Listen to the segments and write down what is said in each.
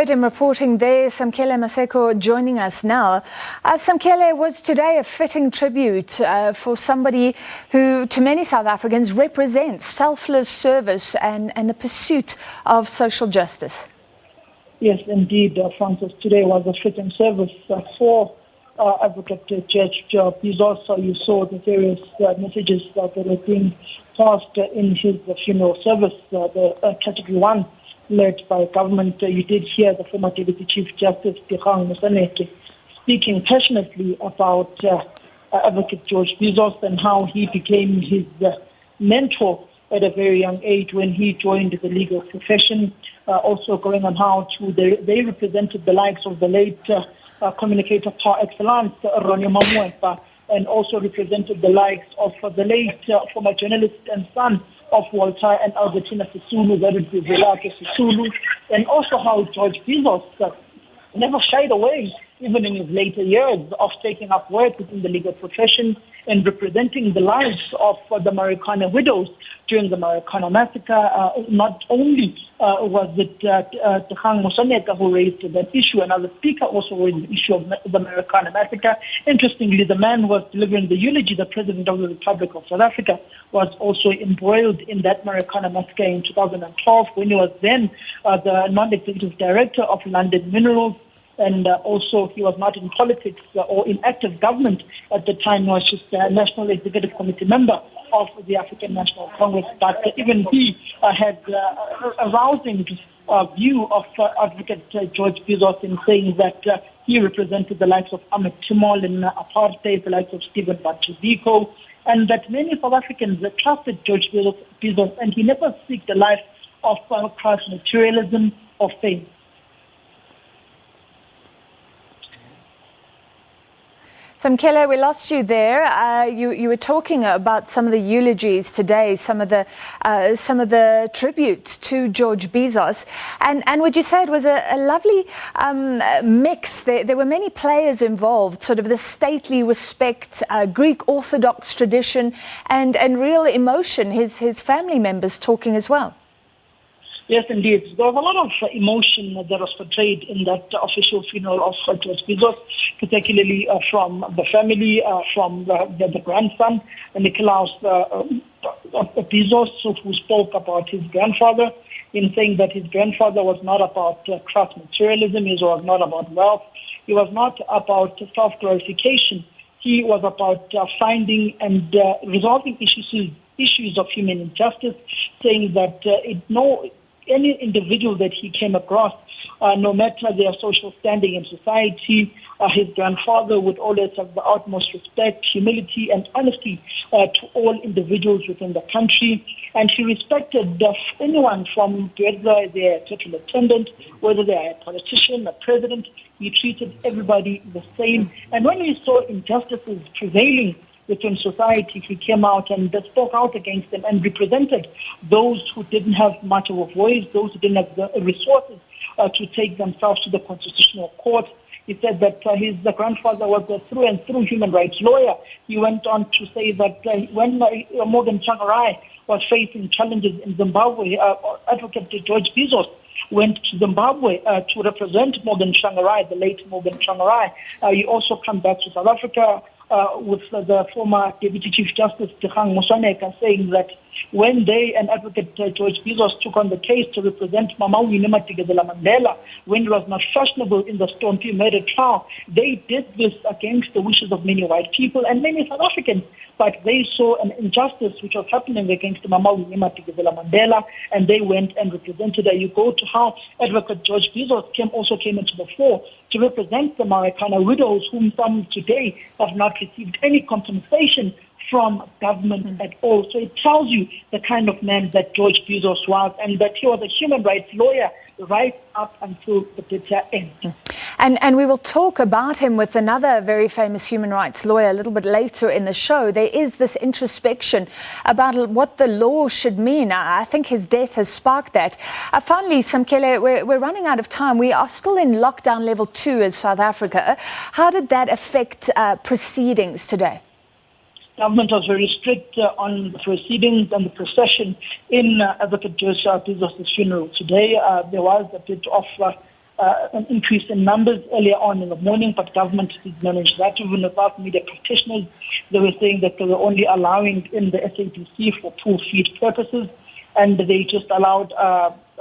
In reporting there, Samkele Maseko joining us now. Samkele, was today a fitting tribute for somebody who, to many South Africans, represents selfless service and the pursuit of social justice? Yes, indeed, Francis. Today was a fitting service for Advocate George Bizos. So you saw the various messages that were being passed in his funeral service, the Category 1. Led by government. You did hear the former Deputy Chief Justice Chris Hani speaking passionately about Advocate George Bizos and how he became his mentor at a very young age when he joined the legal profession. Also going on how they represented the likes of the late communicator par excellence, Ronnie Mamwempa, and also represented the likes of the late former journalist and son of Walter and Albertina Sisulu, that is Sisulu, and also how George Bizos never shied away, even in his later years, of taking up work within the legal profession and representing the lives of the Marikana widows during the Marikana massacre. Not only was it Dikgang Moseneke who raised that issue, another speaker also raised the issue of the Marikana massacre. Interestingly, the man who was delivering the eulogy, the President of the Republic of South Africa, was also embroiled in that Marikana massacre in 2012 when he was then the non-executive director of London Minerals. And also, he was not in politics or in active government at the time. He was just a National Executive Committee member of the African National Congress. But even he had a rousing view of Advocate George Bizos in saying that he represented the likes of Ahmed Timol in apartheid, the likes of Stephen Biko, and that many South Africans trusted George Bizos, and he never seeked the life of class materialism or fame. Samkele, we lost you there. You were talking about some of the eulogies today, some of the tributes to George Bizos, and would you say it was a lovely mix? There were many players involved, sort of the stately respect, Greek Orthodox tradition, and real emotion. His family members talking as well. Yes, indeed. There was a lot of emotion that was portrayed in that official funeral of George Bizos, particularly from the family, from the grandson, Nicolaus Bizos, who spoke about his grandfather in saying that his grandfather was not about class materialism, he was not about wealth, he was not about self-glorification. He was about finding and resolving issues of human injustice, saying that any individual that he came across, no matter their social standing in society, his grandfather would always have the utmost respect, humility, and honesty to all individuals within the country. And he respected anyone from whether they're a total attendant, whether they're a politician, a president. He treated everybody the same. And when we saw injustices prevailing within society, he came out and spoke out against them and represented those who didn't have much of a voice, those who didn't have the resources to take themselves to the Constitutional Court. He said that his grandfather was a through and through human rights lawyer. He went on to say that when Morgan Tsvangirai was facing challenges in Zimbabwe, Advocate George Bizos went to Zimbabwe to represent Morgan Tsvangirai, the late Morgan Tsvangirai. He also came back to South Africa with the former Deputy Chief Justice Dikgang Moseneke saying that when they and Advocate George Bizos took on the case to represent Winnie Madikizela-Mandela, when it was not fashionable in the Stompie murder trial, they did this against the wishes of many white people and many South Africans. But they saw an injustice which was happening against Winnie Madikizela-Mandela, and they went and represented her. You go to how Advocate George Bizos also came into the fore to represent the Marikana widows, whom some today have not received any compensation from government at all. So it tells you the kind of man that George Bizos was, and that he was a human rights lawyer right up until the bitter end. And we will talk about him with another very famous human rights lawyer a little bit later in the show. There is this introspection about what the law should mean. I think his death has sparked that. Finally, Samkele, we're running out of time. We are still in lockdown level 2 as South Africa. How did that affect proceedings today? Government was very strict on the proceedings and the procession in Advocate George Bizos' funeral today. There was a bit of an increase in numbers earlier on in the morning, but government did manage that. Even without media practitioners, they were saying that they were only allowing in the SABC for pool feed purposes, and they just allowed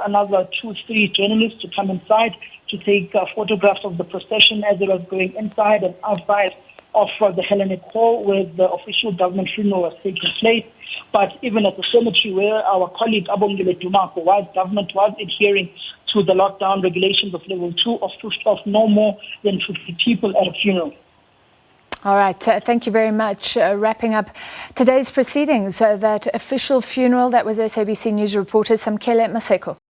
another 2-3 journalists to come inside to take photographs of the procession as it was going inside and outside of the Hellenic Hall where the official government funeral was taking place. But even at the cemetery where our colleague Abongile Dumako, while government was adhering to the lockdown regulations of level 2 of no more than 50 people at a funeral. All right, thank you very much. Wrapping up today's proceedings, that official funeral, that was SABC News reporter Samkele Maseko.